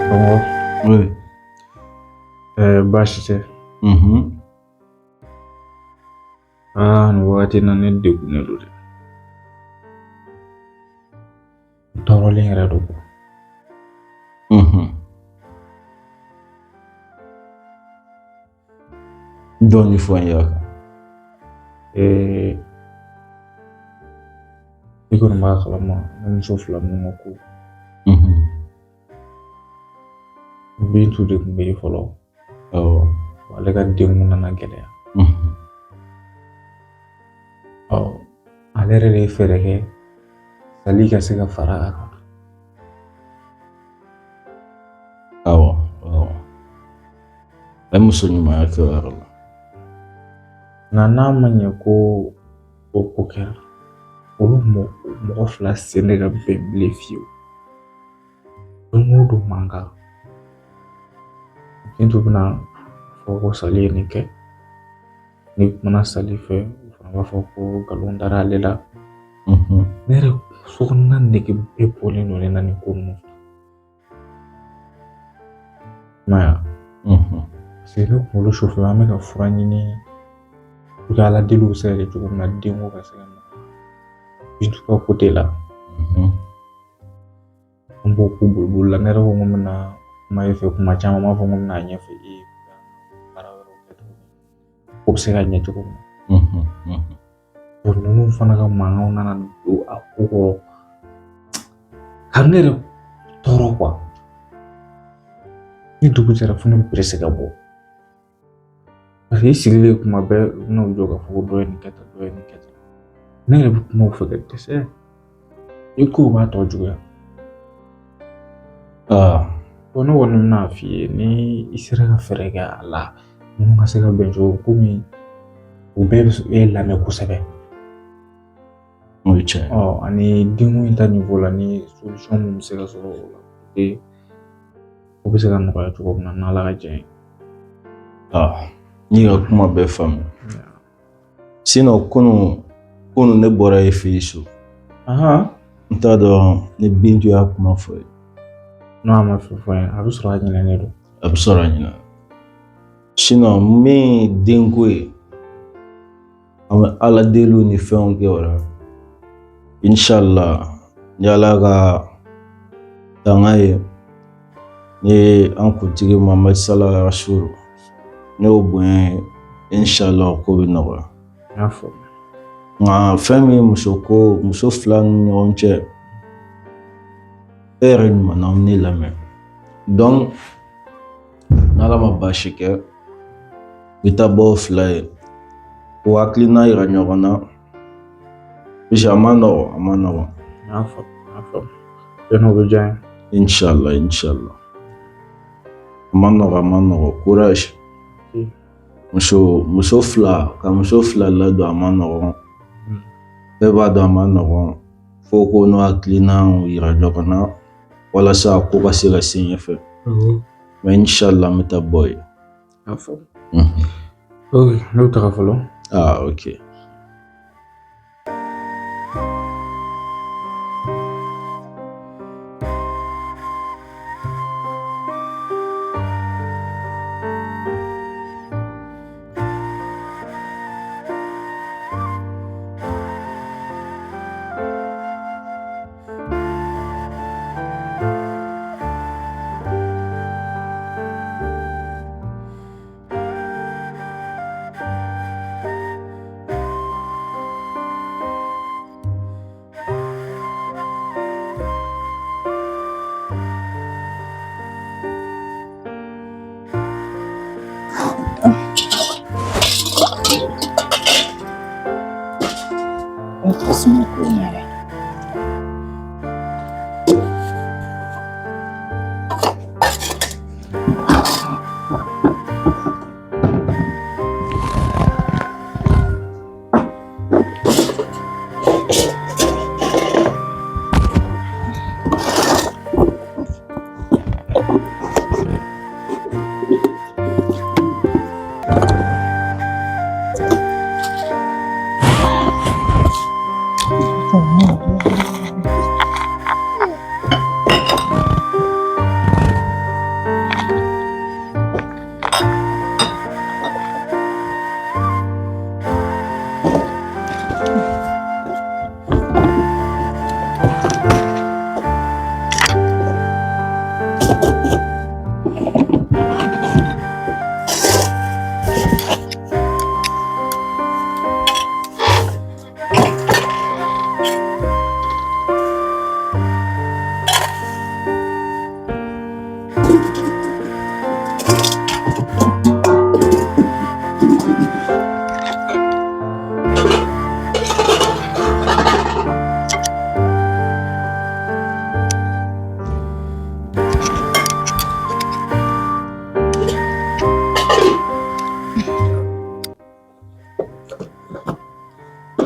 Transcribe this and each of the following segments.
Songo, Oui. baasi tɛ. Nin wagati na ne degunnen don dɛ. N tɔɔrɔlen yɛrɛ don kuwa. Dɔɔni fɔ an ye a kan. I kɔni b'a kalama ne muso fila ninnu ka ko. Bintu de tun bɛ yen fɔlɔ. Ale ka denw nana gɛlɛya. Ale yɛrɛ de ye fɛɛrɛ kɛ Sali ka se ka fara a kan. Awɔ. A ye muso ɲumanya kɛ o yɔrɔ la. Nka n'a ma ɲɛ ko o ko kɛra, olu mɔgɔ fila sen tɛ ka bɛn bilen fiyewu. Don o don mankan. Bintu bɛna fɔ ko Sali ye nin kɛ. N'i kumana Sali fɛ, o fana b'a fɔ ko nkalon dara ale la. Ne yɛrɛ sokɔnɔna nege bɛɛ bɔlen don ne na nin ko ninnu. I m'a ye wa? Parce que ne kunkolo sufɛ an bɛ ka fura ɲini puruke Ala deli bɛ se ka kɛ cogo min na denko ka se ka nɔgɔya. Bintu ka kote la. An b'o ko boli la. Ne yɛrɛ ko n ko bɛna kuma e fɛ kuma caman, n b'a fɔ n ko bɛna ɲɛfɔ e ye baara wɛrɛw kɛ cogo min na o bɛ se ka ɲɛ cogo min na. Ninnu fana ka mankanw nana don a ko kɔrɔ ka ne yɛrɛ tɔɔrɔ kuwa. Ni dugu jɛra fo ne bɛ perese ka bɔ. Parce que i sigilen kuma bɛɛ u bɛna jɔ k'a fɔ ko dɔ ye nin kɛ tan, dɔ ye nin kɛ tan. Ne yɛrɛ bɛ kuma u fɛ ka dɛsɛ. I ko b'a tɔ juguya. Ne kɔni bɛna f'i ye ni i sera ka fɛɛrɛ kɛ a la ninnu ka se ka bɛn cogo komi u bɛɛ bɛ lamɛn kosɛbɛ. O ye tiɲɛ ye. Ani denko in ta niveau la ni solution mun bɛ se ka sɔrɔ o la o bɛ se ka nɔgɔya cogo min na n'Ala ka jɛn ye. N'i ka kuma bɛɛ faamu. Sinon kunun ne bɔra e fɛ yen so. N t'a dɔn ni Bintu y'a kuma fɔ ye. N'a ma fɛn fɔ n ye a bɛ sɔrɔ a ɲinɛnen don. A bɛ sɔrɔ a ɲinɛ. Sinon min denko ye an bɛ Ala deliw ni fɛnw kɛ o la. Inshallah ni Ala ka tanga ye ni an kuntigi Muhamadu sallallahu alaihi wasallam n'o bonya inshallah ko bɛ nɔgɔya. N y'a faamu. Nka fɛn min muso fila ni ɲɔgɔn cɛ e yɛrɛ ɲuman na ne lamɛn. Donc n'Ala ma baasi kɛ i ta bɔ fila ye ko hakilina yira ɲɔgɔn na parce que a ma nɔgɔn. N y'a faamu. Yan'o bɛ diya n ye. Inshallah. A ma nɔgɔn courage. Muso fila ladon a ma nɔgɔn. Bɛɛ b'a dɔn a ma nɔgɔn fo ko n'o hakilinaw yira ɲɔgɔn na walasa ko ka se ka se ɲɛfɛ. Mais inshallah n bɛ taa bɔ yen. N y'a faamu. Ne bɛ taga fɔlɔ. Ok.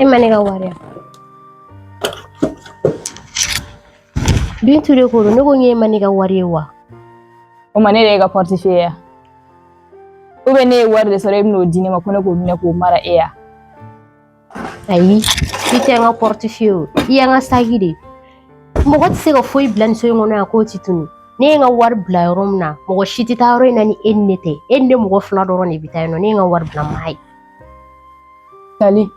Manega warrior. Bintu de ko no go nye Manega warrior. O manere ga portifier. O bene war de sore no dine ma kono go ne ko mara eya. Ayi, ite nga portifier. Iya nga sagide. Mogo ti se ka foyi bila ni so ngono ya ko titunu. Ne nga war bila yɔrɔ na mogo shiti ta yɔrɔ na ni ennete. Enne mogo fila dɔrɔn de bita no ne nga war bila mai. Tali.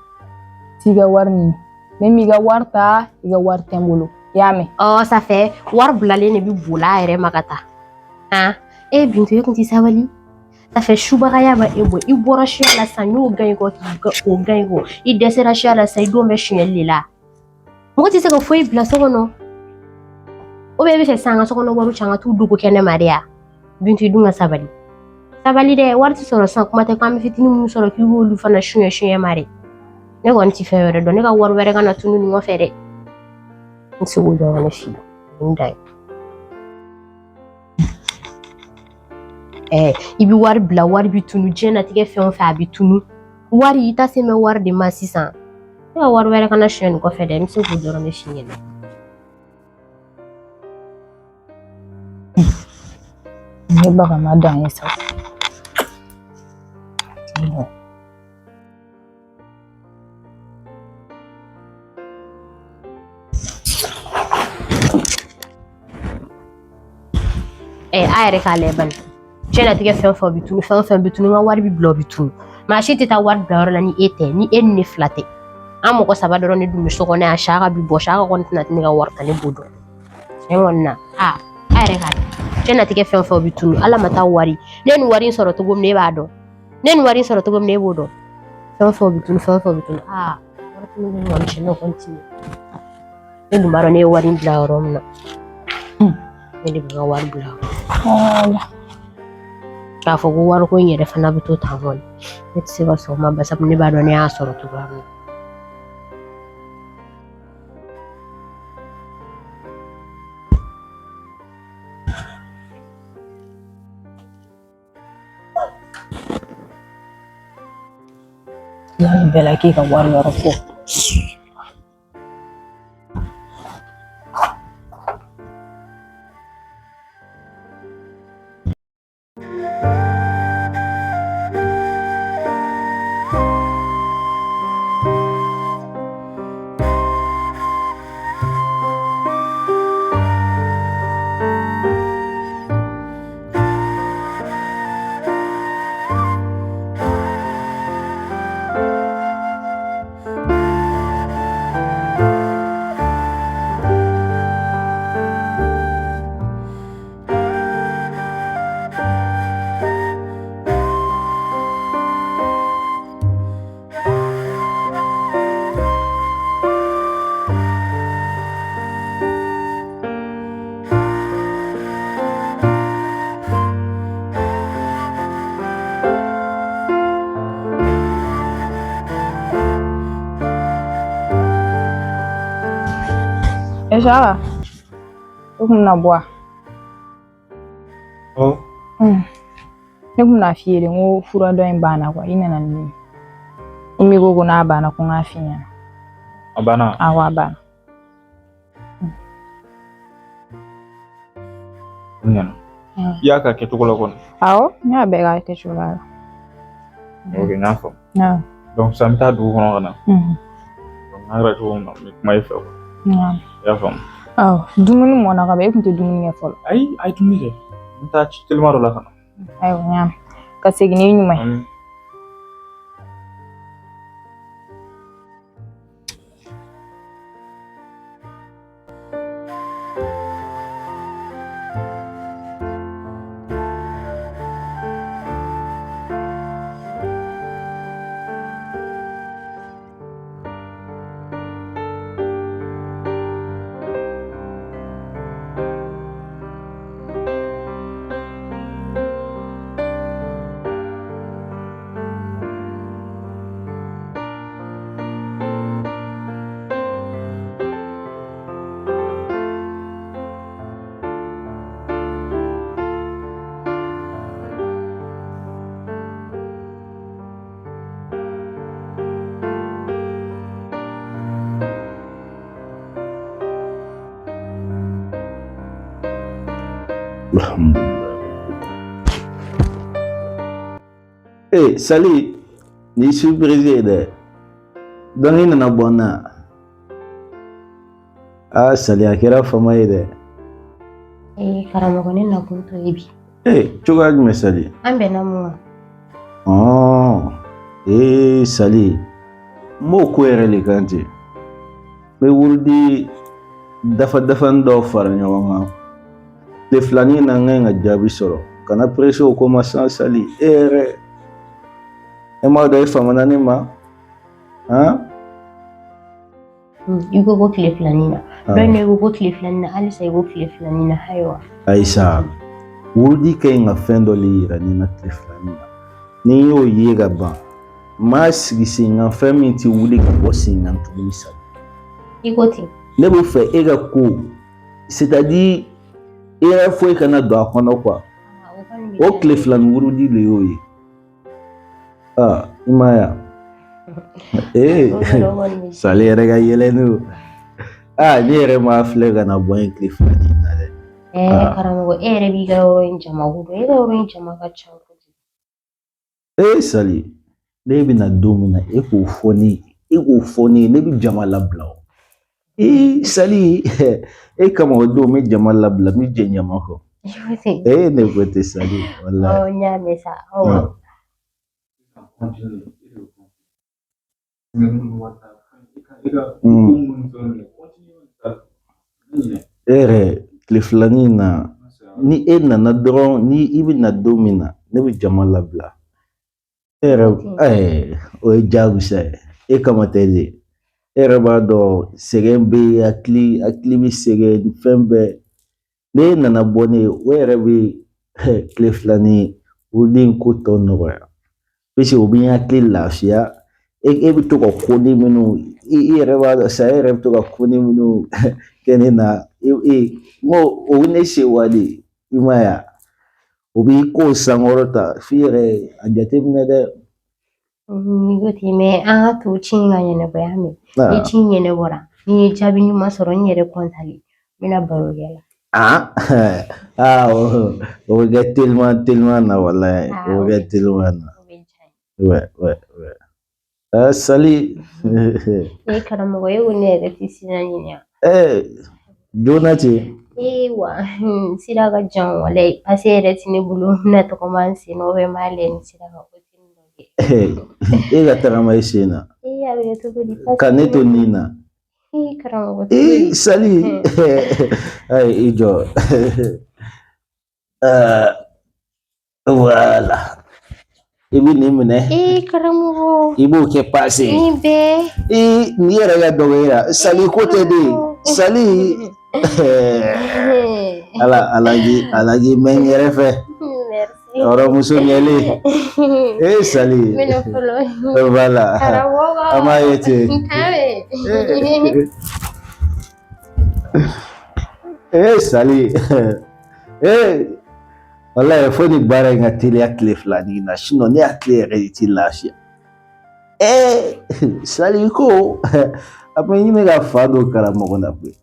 Tiga war ni. Me mi ga war ta, iga war tembolo. Yame. Oh, ça fait war bilalen ne bi bola yɛrɛ magata. Ah, Bintu ye kun ti sabali. Ça fait subagaya ba ebo. I bɔra siya la sa n'o gagne ko o gagne ko. I dɛsɛra siya la sa i don bɛ siɲɛli la. Mogo ti se ka foyi bila so kɔnɔ. O bɛ fɛ san ka so kɔnɔ waru canga t'u dogo kɛnɛ ma de ya. Bintu i dun ka sabali. Sabali dɛ wari ti sɔrɔ san kuma tɛ k'an bɛ fitinin minnu sɔrɔ k'i b'olu fana suɲɛ ma de. Ne kɔni ti fɛn wɛrɛ dɔn ne ka wari wɛrɛ ka na tunu nin kɔfɛ dɛ. N se k'o dɔn ne fi. N da ye. I bi wari bila wari bi tunu diɲɛnatigɛ fɛn o fɛn a bi tunu. Wari i ta se mɛ wari de ma sisan. Ne ka wari wɛrɛ ka na suɲɛ nin kɔfɛ dɛ. N se k'o dɔrɔn ne fi ɲɛna. Ne baga ma dan ye sa. A yɛrɛ k'a lajɛ bani. Diɲɛnatigɛ fɛn o fɛn bi tunu fɛn o fɛn bi tunu n ka wari bi bila o bi tunu. Maa si tɛ taa wari bila yɔrɔ la ni e tɛ ni e ni ne fila tɛ. An mɔgɔ saba dɔrɔn de dun bɛ so kɔnɔ yan Saka bi bɔ Saka kɔni tɛna ne ka wari ta ne b'o dɔn. Tiɲɛ kɔni na a yɛrɛ k'a lajɛ. Diɲɛnatigɛ fɛn o fɛn bi tunu Ala ma taa wari. Ne ni wari in sɔrɔ cogo min e b'a dɔn. Ne ni wari in sɔrɔ cogo min e b'o dɔn. Fɛn o fɛn bi tunu fɛn o fɛn bi tunu wari tunu bɛ ɲɔgɔn cɛ n'o kɔni ti ɲɛ. Ne dun b'a dɔn ne ye wari in bila yɔrɔ min na. Ne de bɛ n ka wari bila. K'a fɔ ko wariko in yɛrɛ fana bɛ to tan kɔni ne tɛ se ka sɔn o ma basa ne b'a dɔn ne y'a sɔrɔ cogoya min na. Yani bɛɛ la k'i ka wari yɔrɔ fɔ. Saka, o kun na bɔ a? Ne kun na f'i ye de n ko fura dɔ in banna quoi i nana ni min ye. Ko n'a banna ko n k'a f'i ɲɛna. A banna? Awɔ a banna. O ɲɛna. I y'a k'a kɛcogo la kɔni? Awɔ n y'a bɛɛ k'a kɛcogo la. Ok n y'a faamu. Awɔ. Donc sisan n bɛ taa dugu kɔnɔ ka na. Donc n'a kɛra cogo min na n bɛ kuma i fɛ quoi. I y'a faamu? Awɔ dumuni mɔna ka ban e kun tɛ dumuni kɛ fɔlɔ. Ayi a ye dumuni kɛ. N bɛ taa ci telima dɔ la ka na. Ayiwa n y'a mɛn ka segin n'i ɲuman ye. Sali, ni surprise de. Don ina na bona. Sali akira fama de. Karamɔgɔ ne nakun to ye bi. Cogoya jumɛn Sali? An bɛnna mun kan? Sali. N b'o ko yɛrɛ le kan ten. N bɛ wurudi dafa-dafani dɔw fara ɲɔgɔn kan. Tile filanin na n ka kan ka jaabi sɔrɔ. Kana pressé o ko ma sisan Sali. Yɛrɛ. E m'a dɔn e famana ne ma? I ko ko tile filanin na. Dɔn ne ko tile filanin na halisa i ko tile filanin na ayiwa. Ayisa. Wurudi ka ɲi ka fɛn dɔ le yira ne na tile filanin na. Ni n y'o ye ka ban. M'a sigi sen kan fɛn min ti wuli ka bɔ sen kan tuguni Sali. I ko ten. Ne bɛ fɛ e ka ko c'est-à-dire e yɛrɛ foyi kana don a kɔnɔ quoi. O tile filanin wurudi le y'o ye. I m'a ye wa? Sali yɛrɛ ka yɛlɛni o. Ne yɛrɛ m'a filɛ ka na bɔ yen tile filanin na dɛ. Karamɔgɔ e yɛrɛ b'i ka yɔrɔ in jama ko dɔn. E ka yɔrɔ in jama ka ca kojugu. Sali, ne bɛna don min na e k'o fɔ ne ye. E k'o fɔ ne ye ne bɛ jama labila o. Sali, e kama o don n bɛ jama labila n bɛ jɛ ɲama kɔ. Ne ko tɛ Sali walahi. N y'a mɛn sa. Tile filanin na ni e nana dɔrɔn ni i bɛ na don min na ne bɛ jama labila. O ye jagosa ye. E kama tɛ de. E yɛrɛ b'a dɔn sɛgɛn bɛ hakili bɛ sɛgɛn fɛn bɛɛ. Ne nana bɔ ne ye o yɛrɛ bɛ tile filanin wurudi ko tɔ nɔgɔya. Parce que o bɛ hakili lafiya. E bɛ to ka ko ni minnu i yɛrɛ b'a dɔn sa e yɛrɛ bɛ to ka ko ni minnu kɛ ne na. O bɛ ne sewa de. I m'a ye wa? O b'i ko sankɔrɔ ta f'i yɛrɛ a jateminɛ dɛ. Ni ko ten mɛ an ka to ci in ka ɲɛnabɔya mɛn. Ni ci in ɲɛnabɔra ni ye jaabi ɲuman sɔrɔ n yɛrɛ kɔntalen n bɛna baro kɛ la. O bɛ kɛ teliman na walahi. O bɛ kɛ teliman na. Sali. Karamɔgɔ e ko ne yɛrɛ tɛ sira ɲini wa? Joona ten. Wa sira ka jan walahi parce que yɛrɛ ti ne bolo n bɛna tɔgɔma n sen na n b'a lajɛ ni sira ka ko ten dɔ kɛ. E ka tagama i sen na. A bɛ kɛ cogo di? Ka ne to nin na. Karamɔgɔ. Sali. I jɔ. Voilà. I bɛ nin minɛ. Karamɔgɔ. I b'o kɛ paase. Nin bɛɛ. N'i yɛrɛ ka dɔgɔ ye la. Sali ko tɛ de. Sali. Alaji mɛ n yɛrɛ fɛ. Hɔrɔnmuso ɲɛlen. Sali. Voilà. An b'a ye ten. Sali. Walahi fo ni baara in ka teliya tile filanin na sinon ne hakili yɛrɛ de tɛ lafiya. Sali ko a bɛ ɲini ka fa don karamɔgɔ la koyi.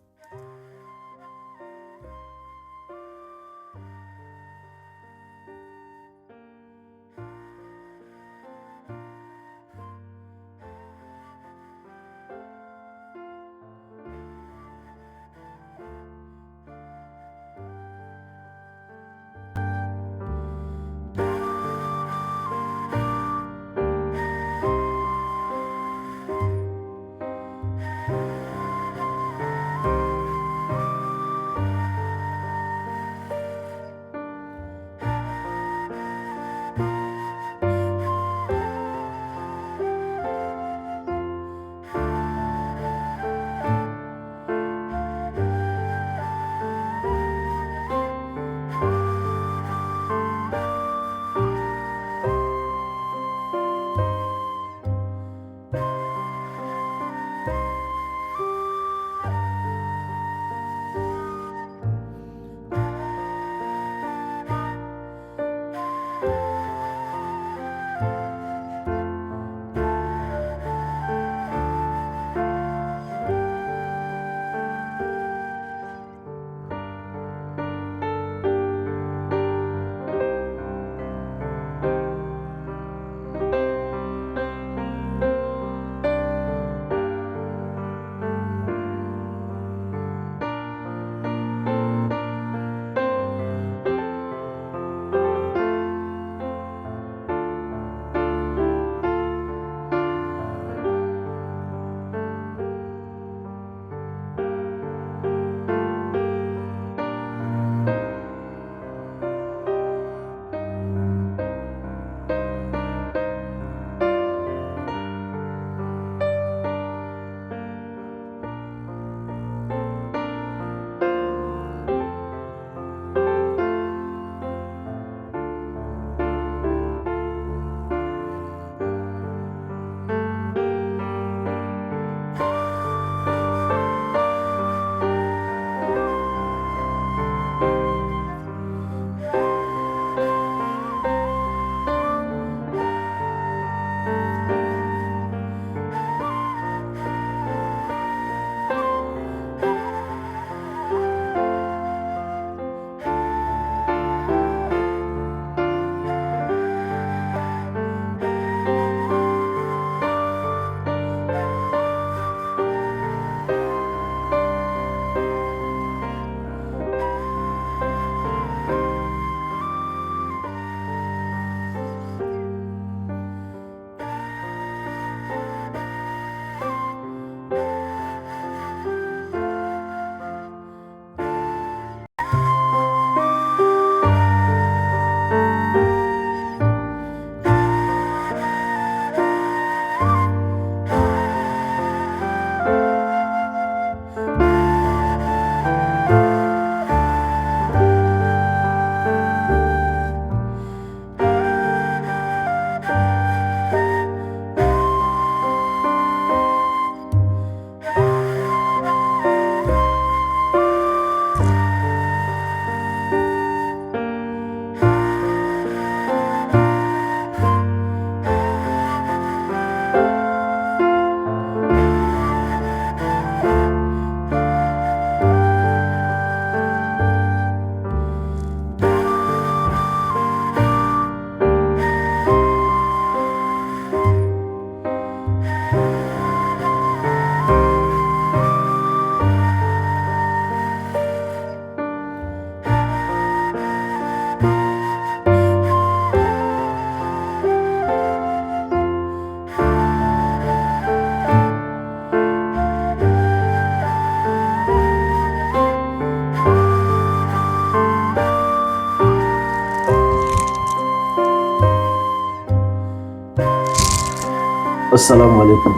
Assalamu alaikum.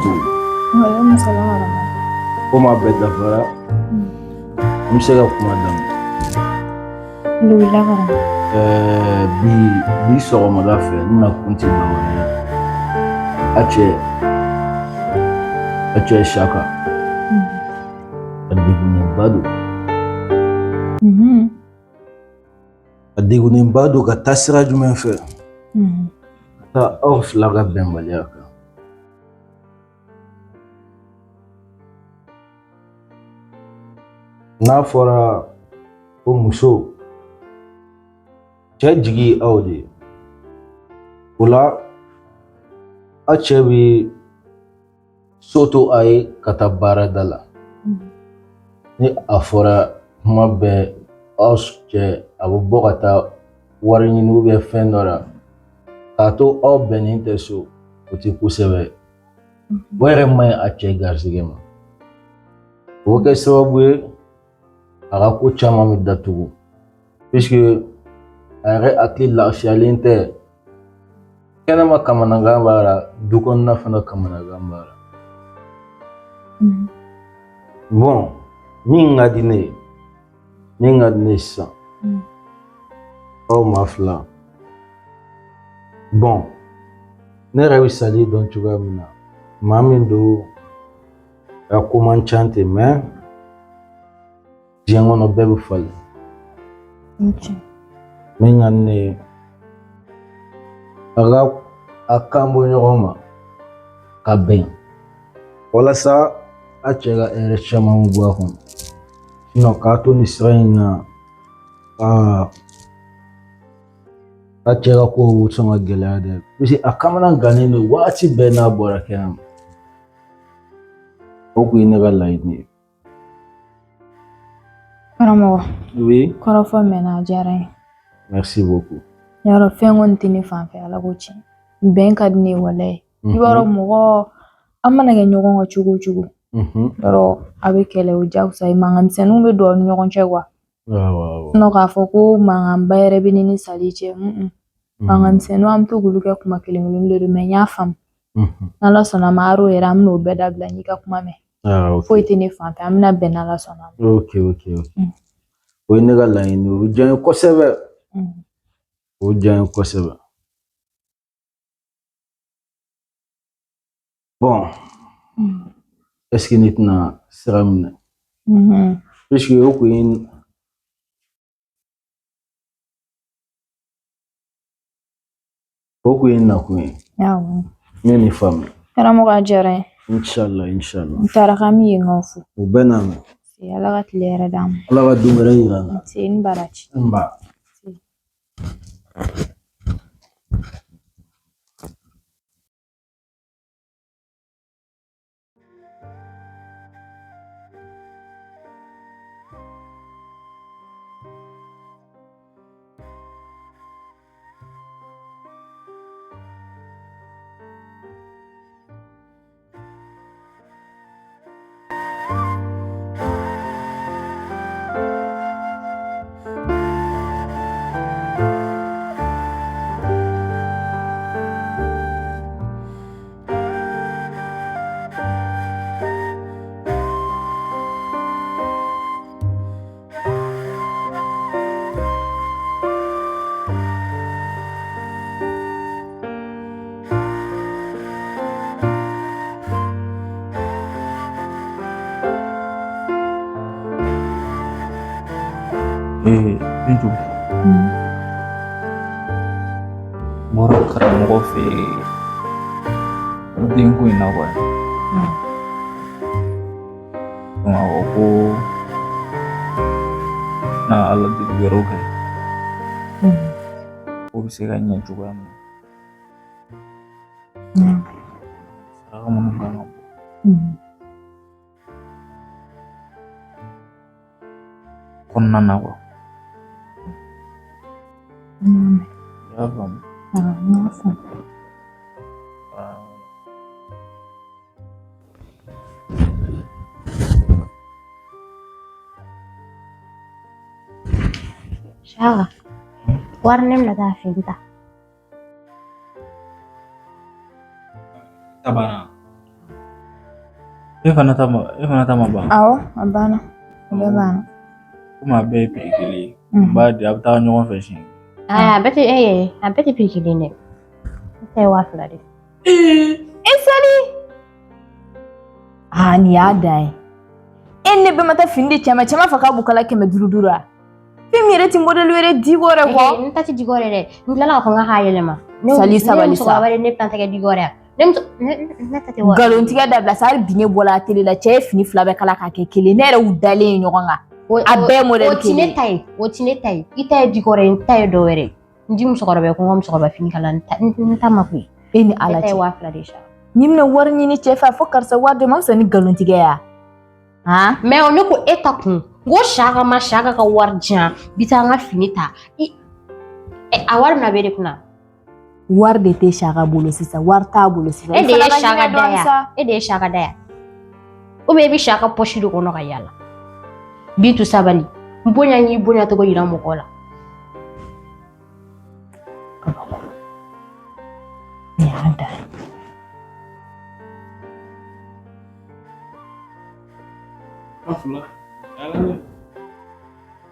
Waalaikum salam warahmatullahi. Ko maa bɛɛ dafara n bɛ se ka kuma daminɛ. Alhamdulillah karam. bi sɔgɔmada fɛ n na kun tɛ dɔwɛrɛ ye a cɛ Saka a degunenba don. A degunenba don ka taa sira jumɛn fɛ ka taa aw fila ka bɛnbaliya kan. N'a fɔra ko muso cɛ jigi ye aw de ye o la a cɛ bɛ so to a ye ka taa baarada la ni a fɔra kuma bɛɛ aw cɛ a bɛ bɔ ka taa wari ɲini fɛn dɔ la k'a to aw bɛnnen tɛ so o tɛ kosɛbɛ o yɛrɛ man ɲi a cɛ garisɛgɛ ma o bɛ kɛ sababu ye a ka ko caman bɛ datugu puisque a yɛrɛ hakili lafiyalen tɛ kɛnɛma kamanagan b'a la du kɔnɔna fana kamanagan b'a la. Bon min ka di ne ye sisan aw maa fila bon ne yɛrɛ bɛ sali dɔn cogoya min na maa min don a ko man ca ten mais diɲɛ kɔnɔ bɛɛ bɛ falen. Min ka di ne ye a kan bɔ ɲɔgɔn ma ka bɛn walasa a cɛ ka hɛrɛ caman bɔ a kɔnɔ sinon k'a to nin sira in na a cɛ ka ko bɛ sɔn ka gɛlɛya dɛ puisque a kamana gannen don waati bɛɛ n'a bɔra kɛnɛ ma o kun ye ne ka laɲini ye. Karamɔgɔ. Oui. Kɔrɔfɔ mɛnna a diyara n ye. Merci beaucoup. Yɔrɔ fɛn kɔni tɛ ne fan fɛ ala ko tiɲɛ bɛn ka di ne ye walayi i b'a dɔn mɔgɔ an mana kɛ ɲɔgɔn kan cogo o cogo yɔrɔ a bɛ kɛlɛ o jagosa ye mankanmisɛnninw bɛ don aw ni ɲɔgɔn cɛ sinon k'a fɔ ko mankanba yɛrɛ bɛ ne ni sali cɛ mankanmisɛnninw an bɛ to k'olu kɛ kuma kelen kelen de don mais n y'a faamu n'ala sɔnna ma aro yɛrɛ an bɛna o bɛɛ dabila n y'i ka kuma mɛn foyi tɛ ne fan fɛ an bɛna bɛn n'ala sɔnna ma. Ok. O ye ne ka laɲini o bɛ diya n ye kosɛbɛ. O diya n ye kosɛbɛ. Bon est-ce que ne tɛna sira minɛ puisque o kun ye nakun ye. N ye nin faamu. Karamɔgɔ a diyara n ye. Inshallah. N taara k'an bɛ yen nɔ fo. O bɛɛ n'a mɛn. Ala ka tile yɛrɛ d'an ma. Ala ka don wɛrɛ yira n na. N baraji. N ba. Bintu bɔra karamɔgɔ fɛ denko in na kuwa a ko ko na ala deli wɛrɛw kɛ ko bɛ se ka ɲɛ cogoya min na saraka minnu kan ka bɔ kɔnɔna na kuwa. Ya faamu. Saka wari ne bɛna taa fini ta. Tabana. E fana ta ma ban. Awɔ, a banna. O bɛɛ banna. Komi a bɛɛ ye piri kelen ye. B'a di a bɛ taa ɲɔgɔn fɛ siɲɛ. A bɛɛ tɛ piri kelen dɛ. Ne ta ye 2000 de. Sali. Nin y'a dan ye. E ne bɛɛ ma taa fini di cɛ ma fɔ k'a b'u kala 500 a. Fɛn min yɛrɛ ti modèle wɛrɛ di ko yɛrɛ kɔ. Ne ta tɛ digo yɛrɛ dɛ. N tilala k'a fɔ n k'a yɛlɛma. Sali sabali sa. Ne bɛ taa tɛgɛ digo yɛrɛ. Ne ta tɛ wa. Nkalontigɛ dabila sa hali bi ne bɔla a télé la cɛ ye fini 2 bɛɛ kala k'a kɛ kelen ne yɛrɛ y'u dalen ye ɲɔgɔn kan. A bɛɛ modèle kelen. O ti ne ta ye. I ta ye digo yɛrɛ n ta ye dɔ wɛrɛ. N di musokɔrɔba ye ko n ka musokɔrɔba fini kala n ta ma koyi. E ni Ala cɛ. Ne ta ye cɛ. 2000 de sa. N'i bɛna wari ɲini cɛ fɛ a fɔ karisa wari de ma fisa ni nkalontigɛ ya. Mais ne ko e ta kun. N ko Saka ka wari diyan bi taa n ka fini ta. A wari bɛna bɛ de kunna. Wari de tɛ Saka bolo sisan wari t'a bolo sisan. E de ye Saka da ya. Ou bien i bɛ Saka poche de kɔnɔ ka yala. Bi tu sabali. N bonya n'i bonya togo yira mɔgɔ la. Ni y'a dan ye.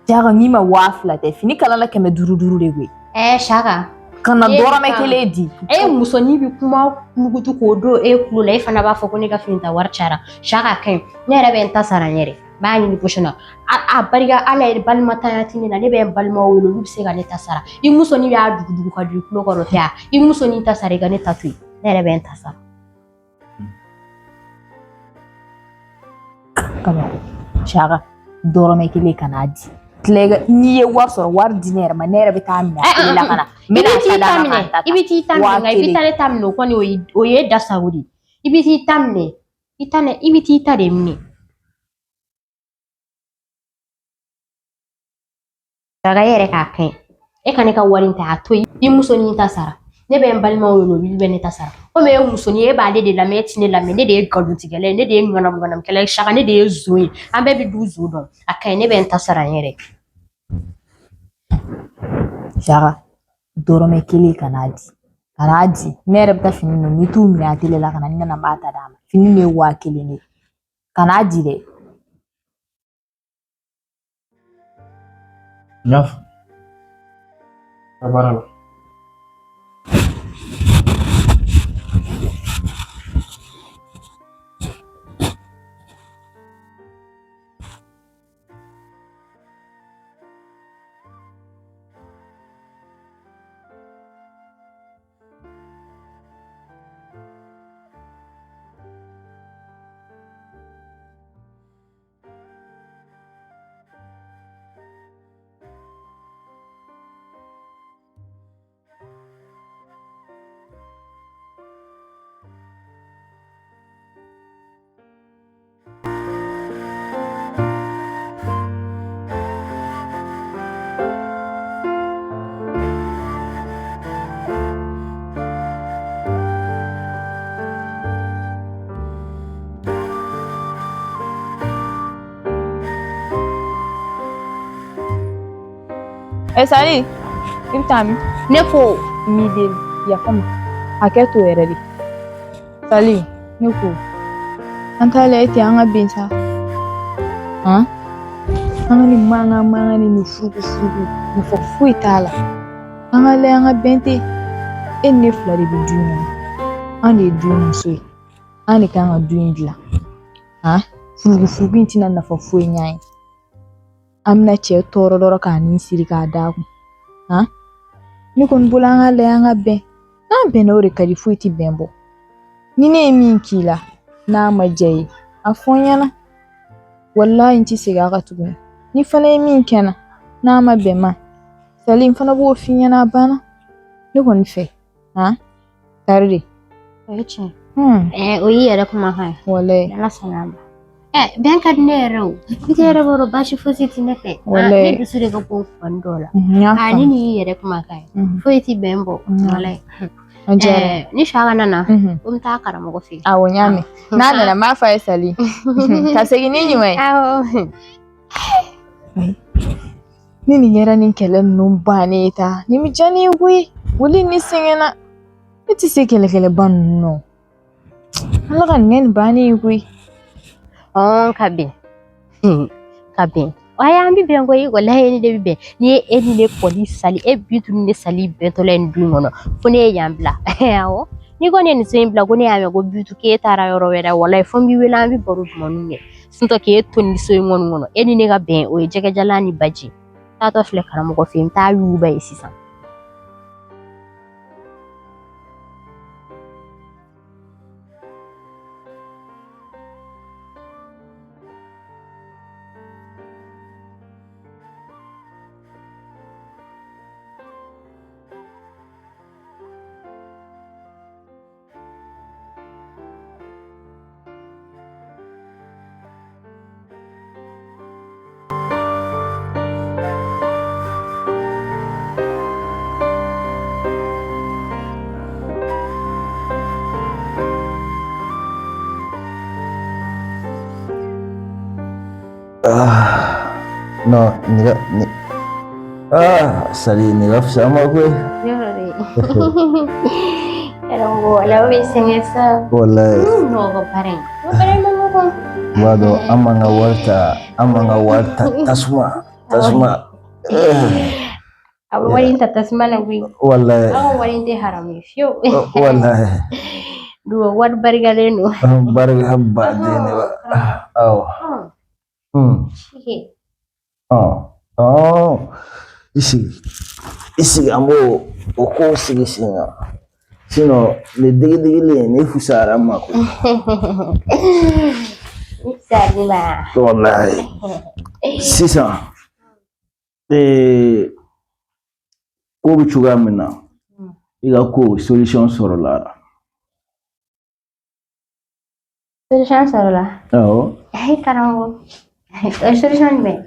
Saka n'i ma 2000 tɛ fini kalala 500 de koyi. Saka. Kana dɔrɔmɛ 1 di. Musonin bɛ kuma mugutu k'o don e kulo la e fana b'a fɔ ko ne ka fini ta wari cayara. Saka ka ɲi. Ne yɛrɛ bɛ n ta sara n yɛrɛ. B'a ɲini poche na. A barika Ala ye balima tanya tɛ ne na. Ne bɛ n balimaw wele olu bɛ se ka ne ta sara. I musonin b'a dugudugu ka don i kulo kɔrɔ tɛ wa? I musonin ta sara i ka ne ta to yen. Ne yɛrɛ bɛ n ta sara. Kabako. Saka dɔrɔmɛ 1 kan'a di. N'i ye wari sɔrɔ wari di ne yɛrɛ ma ne yɛrɛ bɛ taa minɛ a télé la ka na. I bɛ t'i ta minɛ nka i bɛ taa ne ta minɛ o kɔni o ye dasago de. I bɛ t'i ta minɛ. I bɛ t'i ta de minɛ. Saka e yɛrɛ k'a kaɲi. E ka ne ka wari ta a to yen. I musonin ta sara. Ne bɛ n balimaw wele olu bɛ ne ta sara. Komi e ye musonin e b'ale de lamɛn e ti ne lamɛn ne de ye nkalontigɛla ye ne de ye ŋanamuŋanamukɛla ye Saka ne de ye zon ye an bɛɛ bɛ du zon dɔn a kaɲi ne bɛ n ta sara n yɛrɛ. Saka dɔrɔmɛ 1 kan'a di ne yɛrɛ bɛ taa fini ninnu n'i t'u minɛ a télé la ka na ni nana n b'a ta d'a ma fini ne ye 1000 de kan'a di dɛ. N y'a fɔ. A baara la. Sali i bɛ taa min? Ne ko N'i deli yafa n ma hakɛ to yɛrɛ de. Sali ne ko an t'a lajɛ ten an ka bɛn sa. An ka nin mankan ni furugu nafa foyi t'a la. An ka lajɛ an ka bɛn ten. E ni ne 2 de bɛ du in kɔnɔ. An de ye du in muso ye. An de kan ka du in dilan. Furugu in tɛna nafa foyi ɲ'a ye. An bɛna cɛ tɔɔrɔ dɔrɔn k'a nin siri k'a d'a kun. Ne kɔni bolo an ka lajɛ an ka bɛn. N'an bɛnna o de ka di foyi tɛ bɛn bɔ. Ni ne ye min k'i la n'a ma diya i ye a fɔ n ɲɛna. Walahi n tɛ segin a kan tuguni. Ni fana ye min kɛ n na n'a ma bɛn n ma Sali n fana b'o f'i ɲɛna a banna. Ne kɔni fɛ tari de. o ye tiɲɛ ye. O y'i yɛrɛ kumakan ye. Walahi. Ala sɔnna a ma. Bɛn ka di ne yɛrɛ o. I tɛ yɛrɛ bɔra baasi fosi tɛ ne fɛ. Ne dusu de ka bon fani dɔw la. Ni nin y'i yɛrɛ kumakan ye. Foyi tɛ bɛn bɔ. Walahi. Ni Saka nana ko n bɛ taa karamɔgɔ fɛ yen. Awɔ n y'a mɛn. N'a nana n b'a fɔ a ye Sali. Ka segin ni ɲuman ye. Awɔ. Ni nin kɛra nin kɛlɛ ninnu bannen ye ta nin bɛ diya ne ye koyi. Wali ne sɛgɛnna. Ne tɛ se kɛlɛkɛlɛba ninnu na. Ala kan ngeen bani kui. Kabe. Kabe. Aya ambi be ngoyi wallahi ni de be. Ni eni ne police sali e bitu ni sali beto len du ngono. Fone yambla. Yawo. Ni ko ne ni sembla ko ne ame go bitu ke tara yoro wera wallahi fombi wela ambi baru monu ne. Sinto ke tonni so ngono eni ne ga be o jege jalani baji. Tato fle karamo ko film ta yuba e sisan. No, sali niga sama gue. Yore. Eronggo la wesengesa. Wallahi. No go pareng. No pareng mo ko. Wado amanga warta tasma. Abu wali tasma na wi. Wallahi. Wali te harami fio. Wallahi. Duo wat barigale no. Barga habba dene ba. Aw. Isi ambo oko sigi singa. Sino le digi le ne fusara mako. Salima. Wallahi. Sisa. Ko bi chuga mina. Iga ko solution soro la. Solution soro la. Oh. Ai karango. Solution me.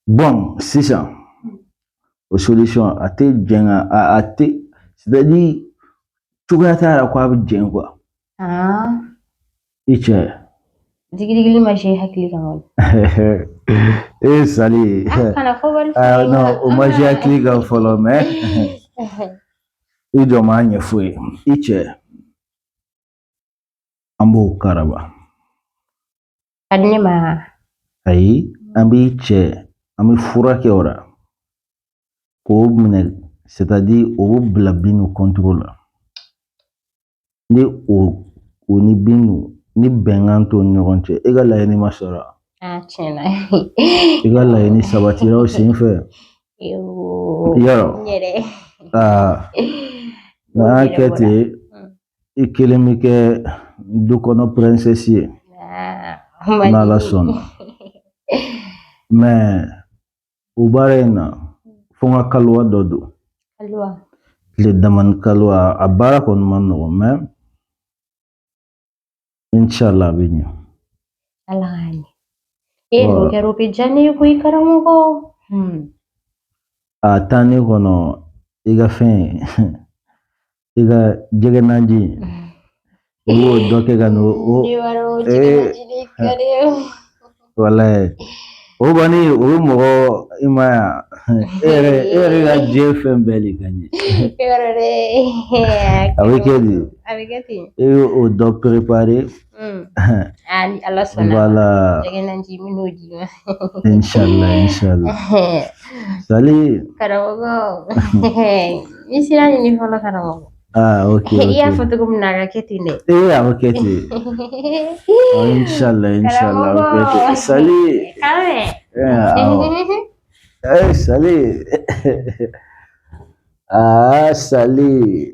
Bon, sisa. O solution ate jenga ate c'est-à-dire chuga tara ko abi jengwa. Iche. Digi ma je hakli kan. Sali. Kana fobal. No, o ma je hakli kan follow me. Ido ma anye fue. Iche. Ambo karaba. Adne ma. Ai, ambi iche, ambi fura ke ora. Ko mine, c'est-à-dire o blabinu contrôle. Ni o ni binu ni benganto nyoronche ega la ni masara. Chena. Ega la ni sabatira o sinfe. Yo. Nyere. Na kete ikilimike dukono princesse. Na la son. Mais ubarena fonga kalwa dodo. Kalwa. Le daman kalwa abara kon mano mais inshallah binyo. Alani. No kero pijani ko ikaramugo. Tani kono iga fen iga jege nanji. Wo doke gano o. Wallahi. O bani o mo ima ere ga jefen beli gani. Awekedi. O do préparer. Ali Allah sona. Voilà. Nanji minuji. Inshallah. Sali. Karamogo. Misira ni fola karamogo. Okay. Iya foto ko mnaga ketine. Okay. Inshallah. Okay. Sali. Kame. Sali. Sali.